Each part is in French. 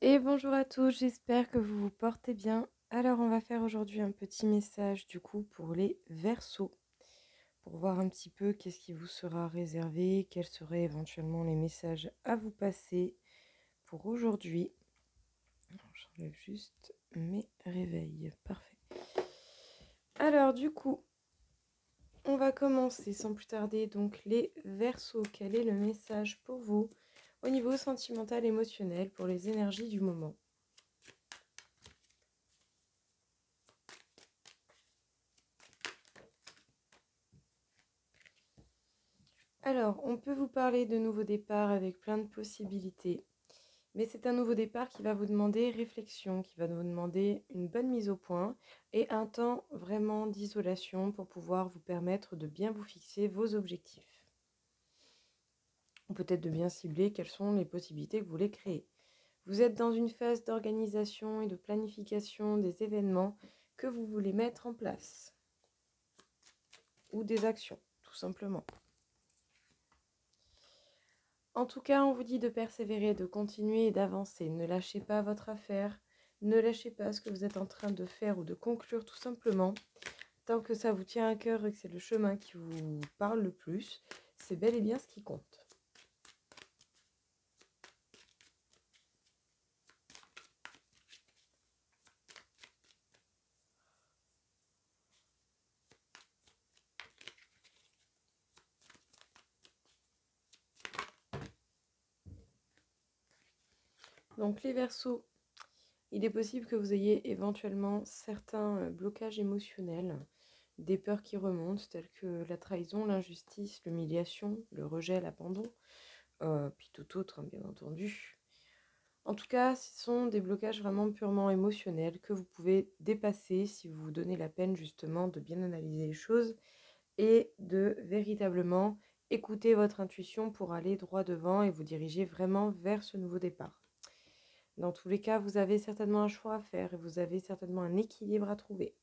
Et bonjour à tous, j'espère que vous vous portez bien. Alors on va faire aujourd'hui un petit message du coup pour les Verseaux, pour voir un petit peu qu'est-ce qui vous sera réservé, quels seraient éventuellement les messages à vous passer pour aujourd'hui. J'enlève juste mes réveils, parfait. Alors du coup, on va commencer sans plus tarder, donc les Verseaux, quel est le message pour vous au niveau sentimental, émotionnel, pour les énergies du moment? Alors, on peut vous parler de nouveau départ avec plein de possibilités, mais c'est un nouveau départ qui va vous demander réflexion, qui va vous demander une bonne mise au point et un temps vraiment d'isolation pour pouvoir vous permettre de bien vous fixer vos objectifs. Ou peut-être de bien cibler quelles sont les possibilités que vous voulez créer. Vous êtes dans une phase d'organisation et de planification des événements que vous voulez mettre en place. Ou des actions, tout simplement. En tout cas, on vous dit de persévérer, de continuer et d'avancer. Ne lâchez pas votre affaire, ne lâchez pas ce que vous êtes en train de faire ou de conclure tout simplement. Tant que ça vous tient à cœur et que c'est le chemin qui vous parle le plus, c'est bel et bien ce qui compte. Donc les Verseaux, il est possible que vous ayez éventuellement certains blocages émotionnels, des peurs qui remontent, telles que la trahison, l'injustice, l'humiliation, le rejet, l'abandon, puis tout autre, bien entendu. En tout cas, ce sont des blocages vraiment purement émotionnels que vous pouvez dépasser si vous vous donnez la peine justement de bien analyser les choses et de véritablement écouter votre intuition pour aller droit devant et vous diriger vraiment vers ce nouveau départ. Dans tous les cas, vous avez certainement un choix à faire et vous avez certainement un équilibre à trouver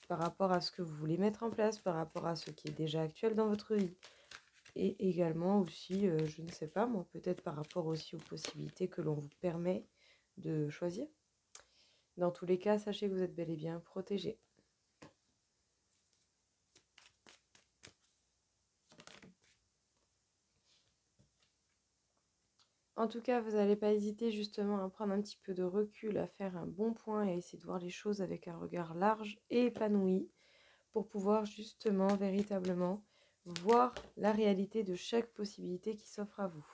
par rapport à ce que vous voulez mettre en place, par rapport à ce qui est déjà actuel dans votre vie. Et également aussi, je ne sais pas moi, peut-être par rapport aussi aux possibilités que l'on vous permet de choisir. Dans tous les cas, sachez que vous êtes bel et bien protégé. En tout cas, vous n'allez pas hésiter justement à prendre un petit peu de recul, à faire un bon point et à essayer de voir les choses avec un regard large et épanoui pour pouvoir justement, véritablement, voir la réalité de chaque possibilité qui s'offre à vous.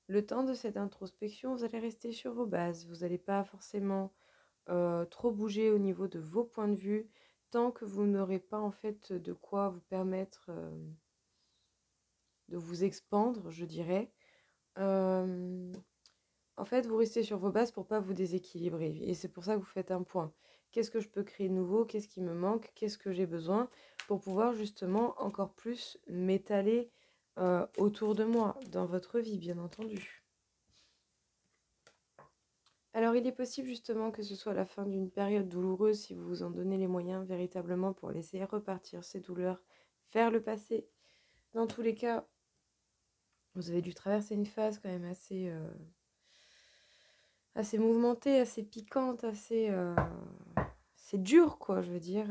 Le temps de cette introspection, vous allez rester sur vos bases. Vous n'allez pas forcément trop bouger au niveau de vos points de vue tant que vous n'aurez pas en fait de quoi vous permettre de vous expandre, je dirais. En fait, vous restez sur vos bases pour pas vous déséquilibrer. Et c'est pour ça que vous faites un point. Qu'est-ce que je peux créer de nouveau? Qu'est-ce qui me manque? Qu'est-ce que j'ai besoin? Pour pouvoir justement encore plus m'étaler autour de moi, dans votre vie, bien entendu. Alors, il est possible justement que ce soit la fin d'une période douloureuse si vous vous en donnez les moyens véritablement pour laisser repartir ces douleurs vers le passé. Dans tous les cas, vous avez dû traverser une phase quand même assez mouvementée, assez piquante, assez dure, quoi, je veux dire.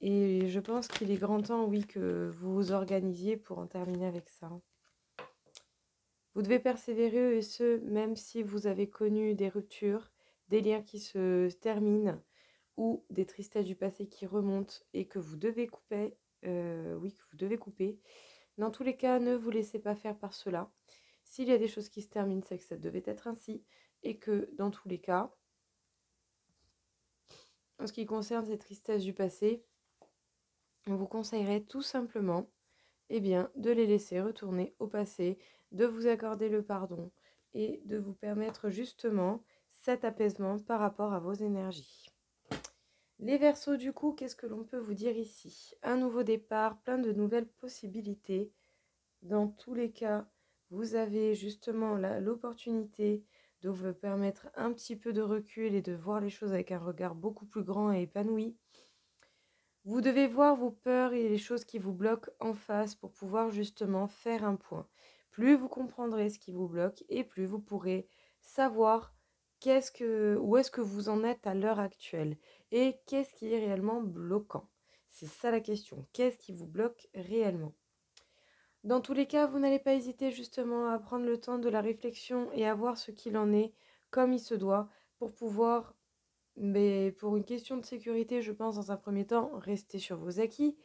Et je pense qu'il est grand temps, oui, que vous vous organisiez pour en terminer avec ça. Vous devez persévérer, et ce, même si vous avez connu des ruptures, des liens qui se terminent, ou des tristesses du passé qui remontent et que vous devez couper, oui, que vous devez couper. Dans tous les cas, ne vous laissez pas faire par cela. S'il y a des choses qui se terminent, c'est que ça devait être ainsi et que dans tous les cas, en ce qui concerne ces tristesses du passé, on vous conseillerait tout simplement de les laisser retourner au passé, de vous accorder le pardon et de vous permettre justement cet apaisement par rapport à vos énergies. Les Verseaux, du coup, qu'est-ce que l'on peut vous dire ici? Un nouveau départ, plein de nouvelles possibilités. Dans tous les cas, vous avez justement l'opportunité de vous permettre un petit peu de recul et de voir les choses avec un regard beaucoup plus grand et épanoui. Vous devez voir vos peurs et les choses qui vous bloquent en face pour pouvoir justement faire un point, plus vous comprendrez ce qui vous bloque et plus vous pourrez savoir où est-ce que vous en êtes à l'heure actuelle et qu'est-ce qui est réellement bloquant. C'est ça la question. Qu'est-ce qui vous bloque réellement? Dans tous les cas, vous n'allez pas hésiter justement à prendre le temps de la réflexion et à voir ce qu'il en est comme il se doit pour pouvoir, mais pour une question de sécurité, je pense dans un premier temps, rester sur vos acquis,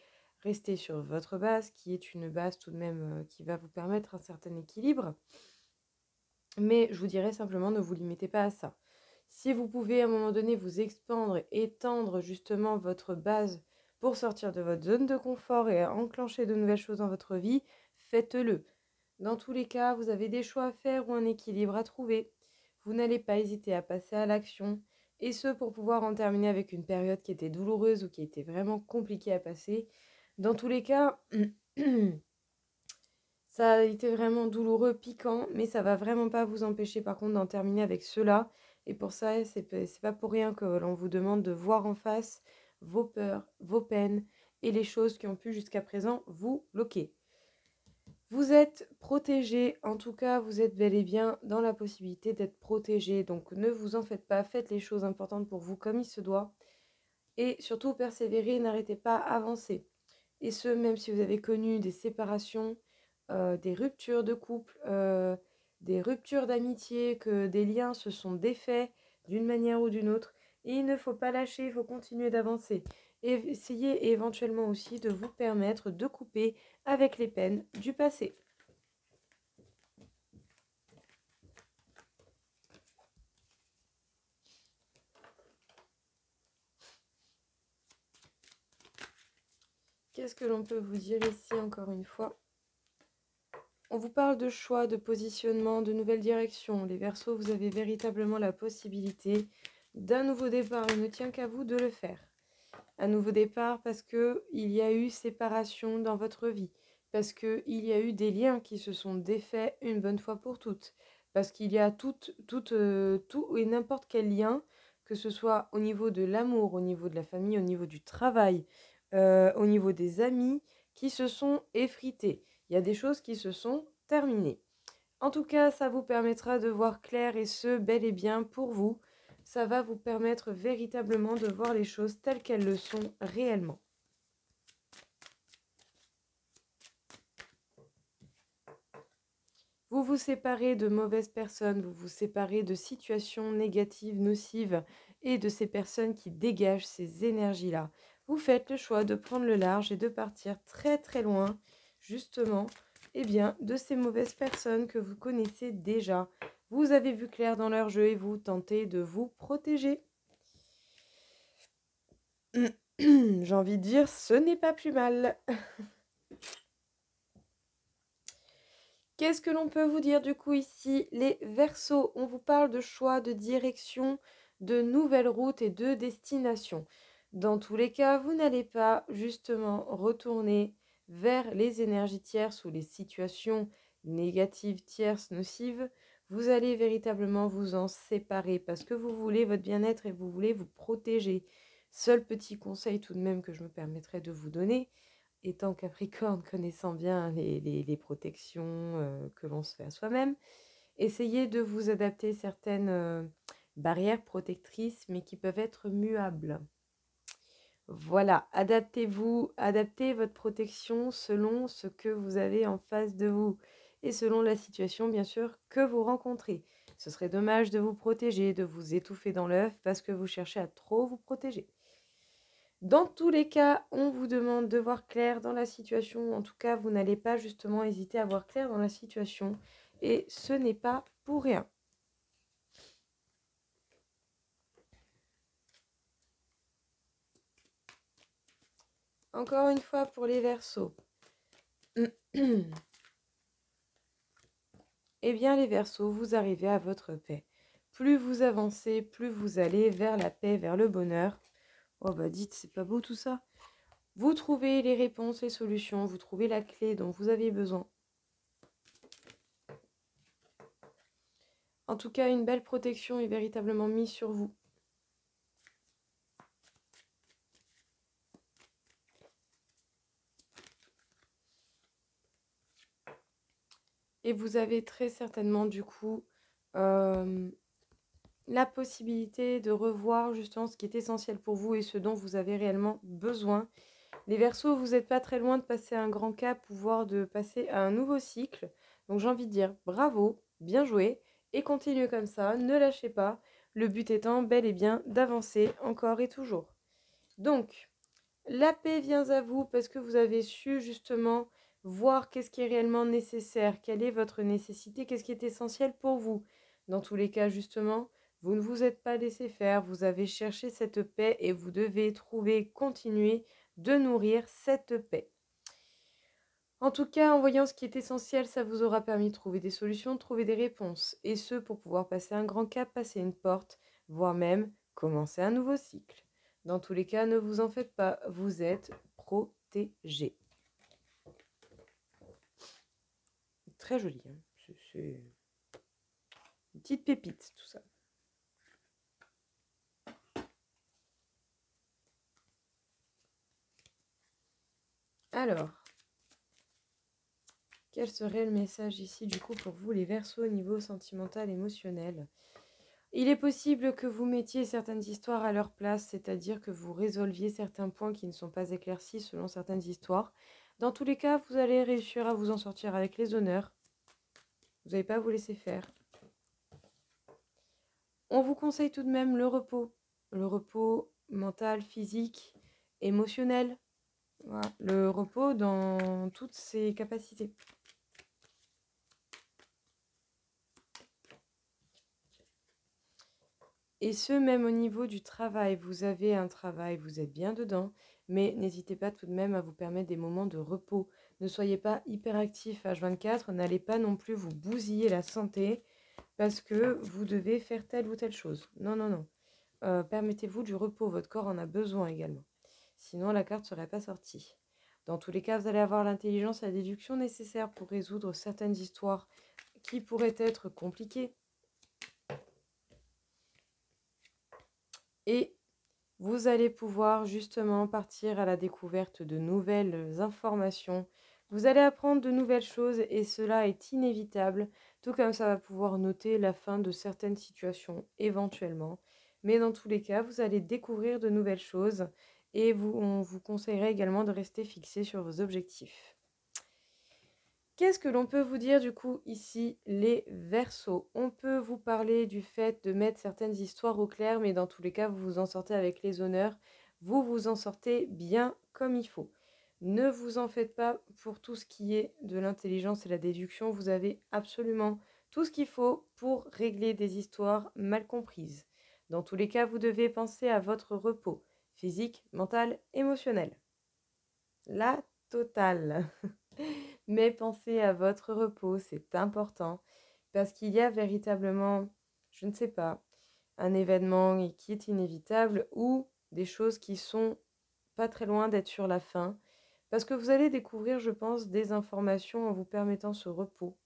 rester sur votre base qui est une base tout de même qui va vous permettre un certain équilibre. Mais je vous dirais simplement, ne vous limitez pas à ça. Si vous pouvez à un moment donné vous expandre, étendre justement votre base pour sortir de votre zone de confort et enclencher de nouvelles choses dans votre vie, faites-le. Dans tous les cas, vous avez des choix à faire ou un équilibre à trouver. Vous n'allez pas hésiter à passer à l'action, et ce pour pouvoir en terminer avec une période qui était douloureuse ou qui était vraiment compliquée à passer. Dans tous les cas, ça a été vraiment douloureux, piquant, mais ça va vraiment pas vous empêcher par contre d'en terminer avec cela. Et pour ça, c'est pas pour rien que l'on vous demande de voir en face vos peurs, vos peines et les choses qui ont pu jusqu'à présent vous bloquer. Vous êtes protégé, en tout cas, vous êtes bel et bien dans la possibilité d'être protégé. Donc ne vous en faites pas, faites les choses importantes pour vous comme il se doit. Et surtout, persévérez, n'arrêtez pas, avancez. Et ce, même si vous avez connu des séparations, des ruptures de couple, des ruptures d'amitié, que des liens se sont défaits d'une manière ou d'une autre. Et il ne faut pas lâcher, il faut continuer d'avancer. Et essayez éventuellement aussi de vous permettre de couper avec les peines du passé. Qu'est-ce que l'on peut vous dire ici encore une fois? On vous parle de choix, de positionnement, de nouvelles directions. Les Verseaux, vous avez véritablement la possibilité d'un nouveau départ. Il ne tient qu'à vous de le faire. Un nouveau départ parce qu'il y a eu séparation dans votre vie, parce qu'il y a eu des liens qui se sont défaits une bonne fois pour toutes, parce qu'il y a tout et n'importe quel lien, que ce soit au niveau de l'amour, au niveau de la famille, au niveau du travail, au niveau des amis, qui se sont effrités. Il y a des choses qui se sont terminées. En tout cas, ça vous permettra de voir clair et ce, bel et bien pour vous. Ça va vous permettre véritablement de voir les choses telles qu'elles le sont réellement. Vous vous séparez de mauvaises personnes, vous vous séparez de situations négatives, nocives et de ces personnes qui dégagent ces énergies-là. Vous faites le choix de prendre le large et de partir très très loin, justement, eh bien, de ces mauvaises personnes que vous connaissez déjà. Vous avez vu clair dans leur jeu et vous tentez de vous protéger. J'ai envie de dire, ce n'est pas plus mal. Qu'est-ce que l'on peut vous dire du coup ici? Les Verseaux, on vous parle de choix, de direction, de nouvelles routes et de destination. Dans tous les cas, vous n'allez pas justement retourner vers les énergies tierces ou les situations négatives, tierces, nocives. Vous allez véritablement vous en séparer parce que vous voulez votre bien-être et vous voulez vous protéger. Seul petit conseil tout de même que je me permettrai de vous donner, étant Capricorne, connaissant bien les protections que l'on se fait à soi-même, essayez de vous adapter certaines barrières protectrices, mais qui peuvent être muables. Voilà, adaptez-vous, adaptez votre protection selon ce que vous avez en face de vous et selon la situation, bien sûr, que vous rencontrez. Ce serait dommage de vous protéger, de vous étouffer dans l'œuf parce que vous cherchez à trop vous protéger. Dans tous les cas, on vous demande de voir clair dans la situation. En tout cas, vous n'allez pas justement hésiter à voir clair dans la situation. Et ce n'est pas pour rien. Encore une fois pour les Verseaux. Eh bien, les Verseaux, vous arrivez à votre paix. Plus vous avancez, plus vous allez vers la paix, vers le bonheur. Oh bah dites, c'est pas beau tout ça. Vous trouvez les réponses, les solutions, vous trouvez la clé dont vous avez besoin. En tout cas, une belle protection est véritablement mise sur vous. Et vous avez très certainement du coup la possibilité de revoir justement ce qui est essentiel pour vous et ce dont vous avez réellement besoin. Les Verseaux, vous n'êtes pas très loin de passer un grand cap, voire de passer à un nouveau cycle. Donc j'ai envie de dire bravo, bien joué, et continuez comme ça, ne lâchez pas. Le but étant bel et bien d'avancer encore et toujours. Donc, la paix vient à vous parce que vous avez su justement voir qu'est-ce qui est réellement nécessaire, quelle est votre nécessité, qu'est-ce qui est essentiel pour vous. Dans tous les cas, justement, vous ne vous êtes pas laissé faire, vous avez cherché cette paix et vous devez trouver, continuer de nourrir cette paix. En tout cas, en voyant ce qui est essentiel, ça vous aura permis de trouver des solutions, de trouver des réponses. Et ce, pour pouvoir passer un grand cap, passer une porte, voire même commencer un nouveau cycle. Dans tous les cas, ne vous en faites pas, vous êtes protégé. Très joli, hein. C'est une petite pépite, tout ça. Alors, quel serait le message ici du coup pour vous les Verseaux au niveau sentimental, émotionnel? Il est possible que vous mettiez certaines histoires à leur place, c'est-à-dire que vous résolviez certains points qui ne sont pas éclaircis selon certaines histoires. Dans tous les cas, vous allez réussir à vous en sortir avec les honneurs. Vous n'allez pas vous laisser faire. On vous conseille tout de même le repos. Le repos mental, physique, émotionnel. Voilà. Le repos dans toutes ses capacités. Et ce, même au niveau du travail. Vous avez un travail, vous êtes bien dedans, mais n'hésitez pas tout de même à vous permettre des moments de repos. Ne soyez pas hyperactif H24, n'allez pas non plus vous bousiller la santé parce que vous devez faire telle ou telle chose. Non, non, non. Permettez-vous du repos, votre corps en a besoin également. Sinon, la carte ne serait pas sortie. Dans tous les cas, vous allez avoir l'intelligence et la déduction nécessaires pour résoudre certaines histoires qui pourraient être compliquées. Et vous allez pouvoir justement partir à la découverte de nouvelles informations. Vous allez apprendre de nouvelles choses et cela est inévitable, tout comme ça va pouvoir noter la fin de certaines situations éventuellement. Mais dans tous les cas, vous allez découvrir de nouvelles choses et on vous conseillerait également de rester fixé sur vos objectifs. Qu'est-ce que l'on peut vous dire du coup ici, les Verseaux? On peut vous parler du fait de mettre certaines histoires au clair, mais dans tous les cas, vous vous en sortez avec les honneurs. Vous vous en sortez bien comme il faut. Ne vous en faites pas pour tout ce qui est de l'intelligence et la déduction. Vous avez absolument tout ce qu'il faut pour régler des histoires mal comprises. Dans tous les cas, vous devez penser à votre repos physique, mental, émotionnel. La totale. Mais pensez à votre repos, c'est important, parce qu'il y a véritablement, je ne sais pas, un événement qui est inévitable ou des choses qui sont pas très loin d'être sur la fin, parce que vous allez découvrir, je pense, des informations en vous permettant ce repos.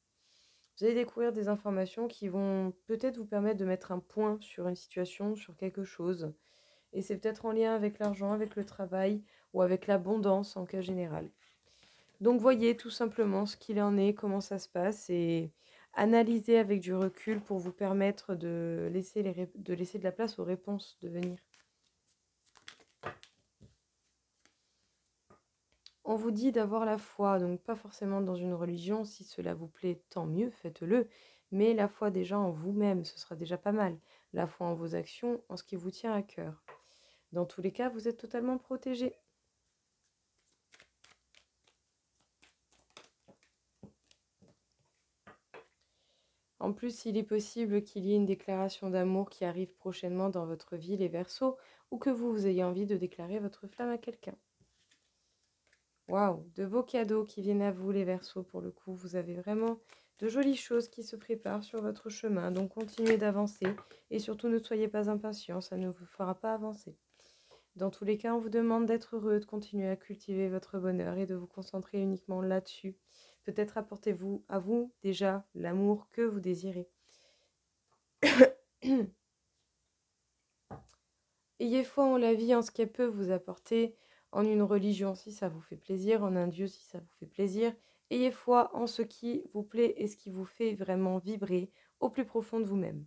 Vous allez découvrir des informations qui vont peut-être vous permettre de mettre un point sur une situation, sur quelque chose. Et c'est peut-être en lien avec l'argent, avec le travail ou avec l'abondance en cas général. Donc voyez tout simplement ce qu'il en est, comment ça se passe et analysez avec du recul pour vous permettre de laisser de la place aux réponses de venir. On vous dit d'avoir la foi, donc pas forcément dans une religion, si cela vous plaît, tant mieux, faites-le, mais la foi déjà en vous-même, ce sera déjà pas mal. La foi en vos actions, en ce qui vous tient à cœur. Dans tous les cas, vous êtes totalement protégé. En plus, il est possible qu'il y ait une déclaration d'amour qui arrive prochainement dans votre vie, les Verseaux, ou que vous ayez envie de déclarer votre flamme à quelqu'un. Waouh, de beaux cadeaux qui viennent à vous, les Verseaux, pour le coup. Vous avez vraiment de jolies choses qui se préparent sur votre chemin. Donc, continuez d'avancer et surtout ne soyez pas impatients, ça ne vous fera pas avancer. Dans tous les cas, on vous demande d'être heureux, de continuer à cultiver votre bonheur et de vous concentrer uniquement là-dessus. Peut-être apportez-vous à vous déjà l'amour que vous désirez. Ayez foi en la vie, en ce qu'elle peut vous apporter, en une religion si ça vous fait plaisir, en un Dieu si ça vous fait plaisir, Ayez foi en ce qui vous plaît et ce qui vous fait vraiment vibrer au plus profond de vous-même.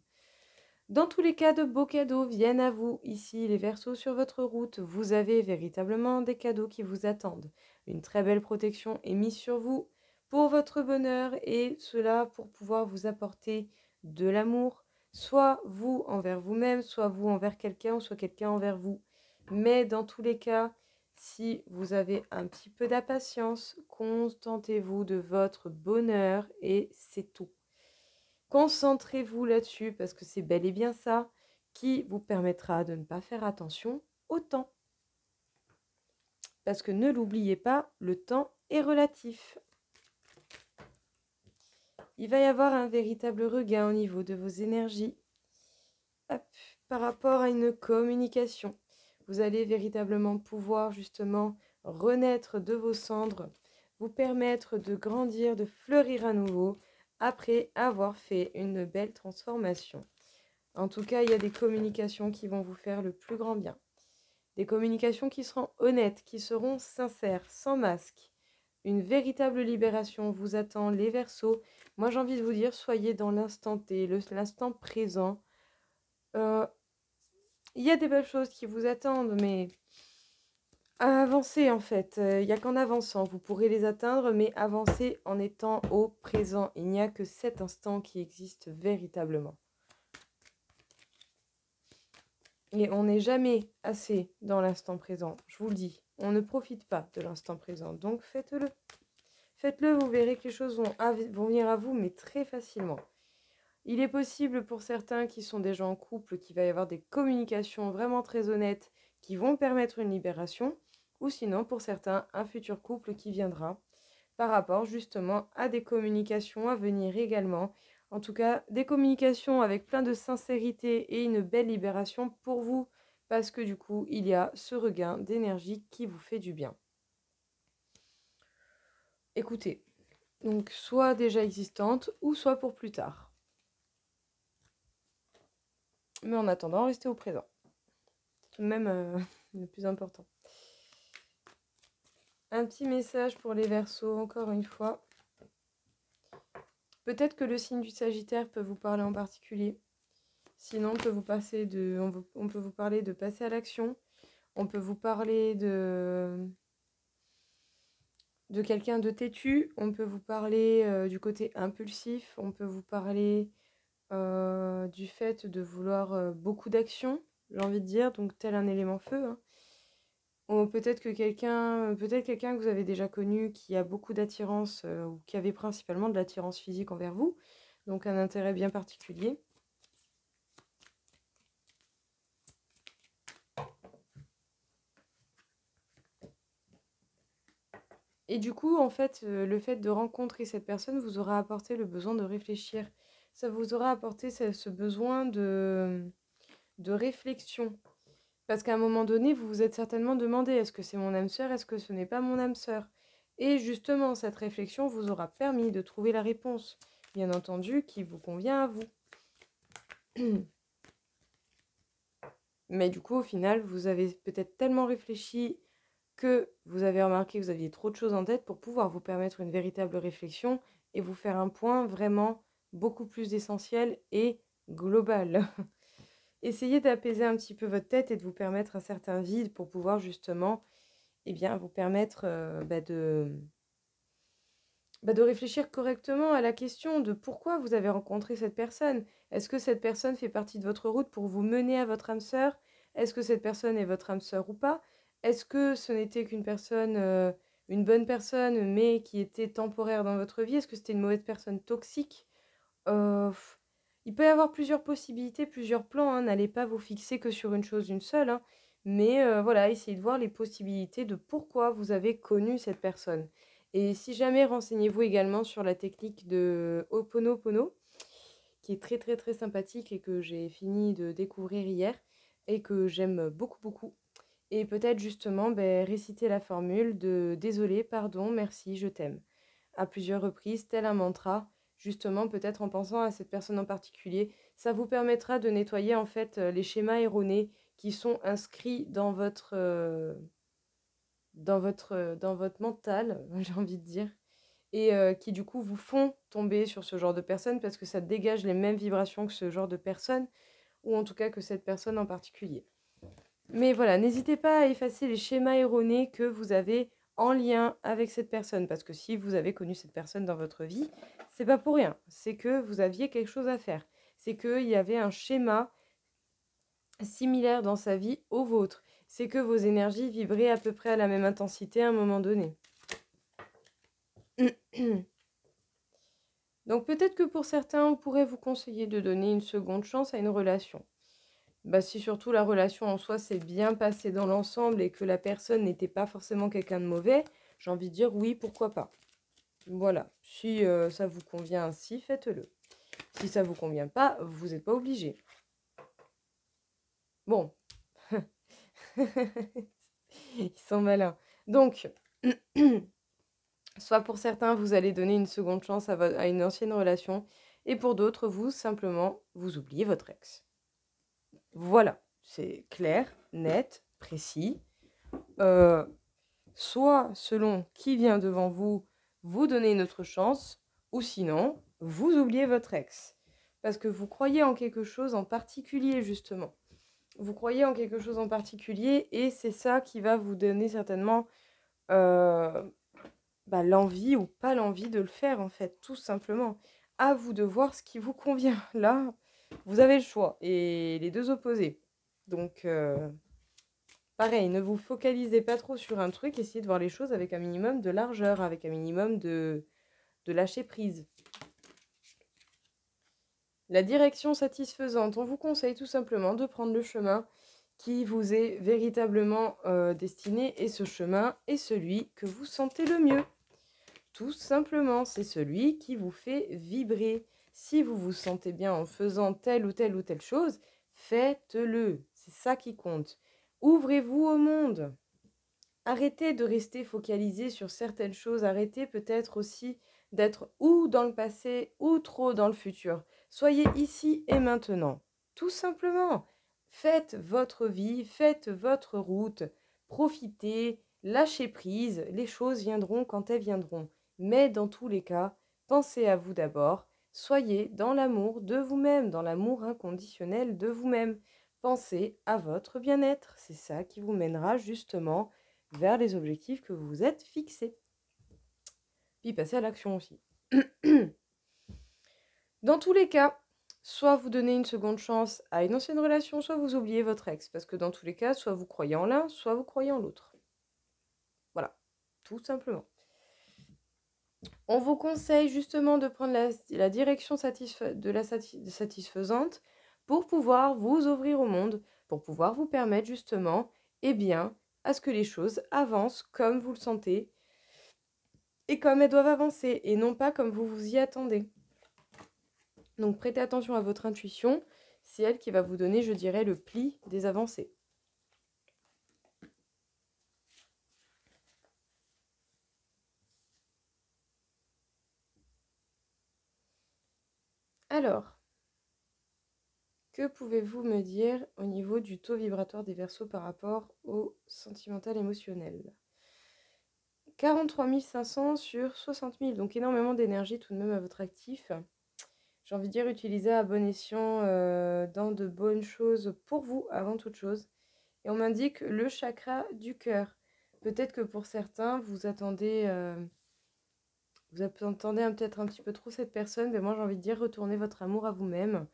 Dans tous les cas, de beaux cadeaux viennent à vous. Ici, les Verseaux sur votre route, vous avez véritablement des cadeaux qui vous attendent. Une très belle protection est mise sur vous pour votre bonheur et cela pour pouvoir vous apporter de l'amour, soit vous envers vous-même, soit vous envers quelqu'un, ou soit quelqu'un envers vous. Mais dans tous les cas, si vous avez un petit peu d'impatience, contentez-vous de votre bonheur et c'est tout. Concentrez-vous là-dessus parce que c'est bel et bien ça qui vous permettra de ne pas faire attention au temps. Parce que ne l'oubliez pas, le temps est relatif. Il va y avoir un véritable regain au niveau de vos énergies. Hop, par rapport à une communication. Vous allez véritablement pouvoir justement renaître de vos cendres, vous permettre de grandir, de fleurir à nouveau après avoir fait une belle transformation. En tout cas, il y a des communications qui vont vous faire le plus grand bien. Des communications qui seront honnêtes, qui seront sincères, sans masque. Une véritable libération vous attend, les Verseaux. Moi, j'ai envie de vous dire, soyez dans l'instant T, l'instant présent. Il y a des belles choses qui vous attendent, mais avancez en fait. Il n'y a qu'en avançant, vous pourrez les atteindre, mais avancez en étant au présent. Il n'y a que cet instant qui existe véritablement. Et on n'est jamais assez dans l'instant présent, je vous le dis. On ne profite pas de l'instant présent, donc faites-le. Faites-le, vous verrez que les choses vont venir à vous, mais très facilement. Il est possible pour certains qui sont déjà en couple qu'il va y avoir des communications vraiment très honnêtes qui vont permettre une libération, ou sinon pour certains, un futur couple qui viendra par rapport justement à des communications à venir également. En tout cas, des communications avec plein de sincérité et une belle libération pour vous, parce que du coup, il y a ce regain d'énergie qui vous fait du bien. Écoutez, donc soit déjà existante ou soit pour plus tard. Mais en attendant, restez au présent. C'est tout de même le plus important. Un petit message pour les Verseaux, encore une fois. Peut-être que le signe du Sagittaire peut vous parler en particulier. Sinon, on peut vous parler de passer à l'action. On peut vous parler de quelqu'un de têtu. On peut vous parler du côté impulsif. On peut vous parler du fait de vouloir beaucoup d'action, j'ai envie de dire, donc tel un élément feu. Hein. Ou peut-être quelqu'un que vous avez déjà connu qui a beaucoup d'attirance ou qui avait principalement de l'attirance physique envers vous, donc un intérêt bien particulier. Et du coup, en fait, le fait de rencontrer cette personne vous aura apporté le besoin de réfléchir. Ça vous aura apporté ce besoin de réflexion. Parce qu'à un moment donné, vous vous êtes certainement demandé, est-ce que c'est mon âme sœur, est-ce que ce n'est pas mon âme sœur? Et justement, cette réflexion vous aura permis de trouver la réponse, bien entendu, qui vous convient à vous. Mais du coup, au final, vous avez peut-être tellement réfléchi que vous avez remarqué que vous aviez trop de choses en tête pour pouvoir vous permettre une véritable réflexion et vous faire un point vraiment beaucoup plus essentiel et global. Essayez d'apaiser un petit peu votre tête et de vous permettre un certain vide pour pouvoir justement vous permettre de réfléchir correctement à la question de pourquoi vous avez rencontré cette personne. Est-ce que cette personne fait partie de votre route pour vous mener à votre âme sœur? Est-ce que cette personne est votre âme sœur ou pas? Est-ce que ce n'était qu'une personne, une bonne personne, mais qui était temporaire dans votre vie? Est-ce que c'était une mauvaise personne toxique? Il peut y avoir plusieurs possibilités, plusieurs plans, hein. N'allez pas vous fixer que sur une chose, une seule, hein. Mais voilà, essayez de voir les possibilités de pourquoi vous avez connu cette personne. Et si jamais, renseignez-vous également sur la technique de Ho'oponopono, qui est très très très sympathique et que j'ai fini de découvrir hier et que j'aime beaucoup beaucoup. Et peut-être justement réciter la formule de désolé, pardon, merci, je t'aime à plusieurs reprises, tel un mantra, justement peut-être en pensant à cette personne en particulier. Ça vous permettra de nettoyer en fait les schémas erronés qui sont inscrits dans votre mental, j'ai envie de dire. et qui du coup vous font tomber sur ce genre de personnes parce que ça dégage les mêmes vibrations que ce genre de personne, ou en tout cas que cette personne en particulier. Mais voilà, n'hésitez pas à effacer les schémas erronés que vous avez en lien avec cette personne, parce que si vous avez connu cette personne dans votre vie, c'est pas pour rien, c'est que vous aviez quelque chose à faire, c'est qu'il y avait un schéma similaire dans sa vie au vôtre, c'est que vos énergies vibraient à peu près à la même intensité à un moment donné. Donc peut-être que pour certains, on pourrait vous conseiller de donner une seconde chance à une relation. Bah, si surtout la relation en soi s'est bien passée dans l'ensemble et que la personne n'était pas forcément quelqu'un de mauvais, j'ai envie de dire oui, pourquoi pas. Voilà, si ça vous convient ainsi, faites-le. Si ça vous convient pas, vous n'êtes pas obligé. Bon. Ils sont malins. Donc, soit pour certains, vous allez donner une seconde chance à une ancienne relation, et pour d'autres, vous, simplement, vous oubliez votre ex. Voilà, c'est clair, net, précis. Soit, selon qui vient devant vous, vous donnez une autre chance, ou sinon, vous oubliez votre ex. Parce que vous croyez en quelque chose en particulier, justement. Vous croyez en quelque chose en particulier, et c'est ça qui va vous donner certainement l'envie ou pas l'envie de le faire, en fait, tout simplement. À vous de voir ce qui vous convient. Là, vous avez le choix, et les deux opposés. Donc, pareil, ne vous focalisez pas trop sur un truc, essayez de voir les choses avec un minimum de largeur, avec un minimum de lâcher prise. La direction satisfaisante, on vous conseille tout simplement de prendre le chemin qui vous est véritablement destiné, et ce chemin est celui que vous sentez le mieux. Tout simplement, c'est celui qui vous fait vibrer. Si vous vous sentez bien en faisant telle ou telle ou telle chose, faites-le. C'est ça qui compte. Ouvrez-vous au monde. Arrêtez de rester focalisé sur certaines choses. Arrêtez peut-être aussi d'être ou dans le passé ou trop dans le futur. Soyez ici et maintenant. Tout simplement. Faites votre vie, faites votre route. Profitez, lâchez prise. Les choses viendront quand elles viendront. Mais dans tous les cas, pensez à vous d'abord. Soyez dans l'amour de vous-même, dans l'amour inconditionnel de vous-même. Pensez à votre bien-être. C'est ça qui vous mènera justement vers les objectifs que vous vous êtes fixés. Puis passez à l'action aussi. Dans tous les cas, soit vous donnez une seconde chance à une ancienne relation, soit vous oubliez votre ex. Parce que dans tous les cas, soit vous croyez en l'un, soit vous croyez en l'autre. Voilà, tout simplement. On vous conseille justement de prendre la direction satisfaisante pour pouvoir vous ouvrir au monde, pour pouvoir vous permettre justement, à ce que les choses avancent comme vous le sentez et comme elles doivent avancer, et non pas comme vous vous y attendez. Donc prêtez attention à votre intuition, c'est elle qui va vous donner, je dirais, le pli des avancées. Alors, que pouvez-vous me dire au niveau du taux vibratoire des Verseaux par rapport au sentimental émotionnel ? 43 500 sur 60 000, donc énormément d'énergie tout de même à votre actif. J'ai envie de dire, utilisez à bon escient dans de bonnes choses pour vous avant toute chose. Et on m'indique le chakra du cœur. Peut-être que pour certains, vous attendez peut-être un petit peu trop cette personne, mais moi j'ai envie de dire, retournez votre amour à vous-même.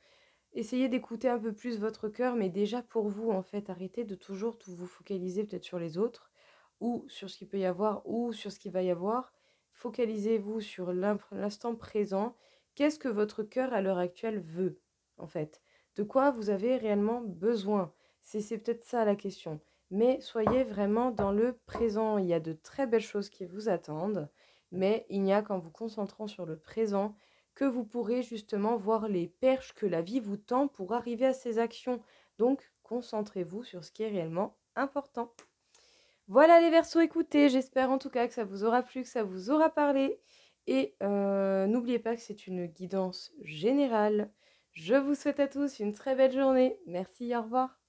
Essayez d'écouter un peu plus votre cœur, mais déjà pour vous, en fait, arrêtez de toujours tout vous focaliser peut-être sur les autres, ou sur ce qu'il peut y avoir, ou sur ce qu'il va y avoir. Focalisez-vous sur l'instant présent. Qu'est-ce que votre cœur à l'heure actuelle veut, en fait? De quoi vous avez réellement besoin? C'est peut-être ça la question. Mais soyez vraiment dans le présent. Il y a de très belles choses qui vous attendent, mais il n'y a qu'en vous concentrant sur le présent que vous pourrez justement voir les perches que la vie vous tend pour arriver à ces actions. Donc, concentrez-vous sur ce qui est réellement important. Voilà les Verseaux, écoutez, j'espère en tout cas que ça vous aura plu, que ça vous aura parlé. Et n'oubliez pas que c'est une guidance générale. Je vous souhaite à tous une très belle journée. Merci, au revoir.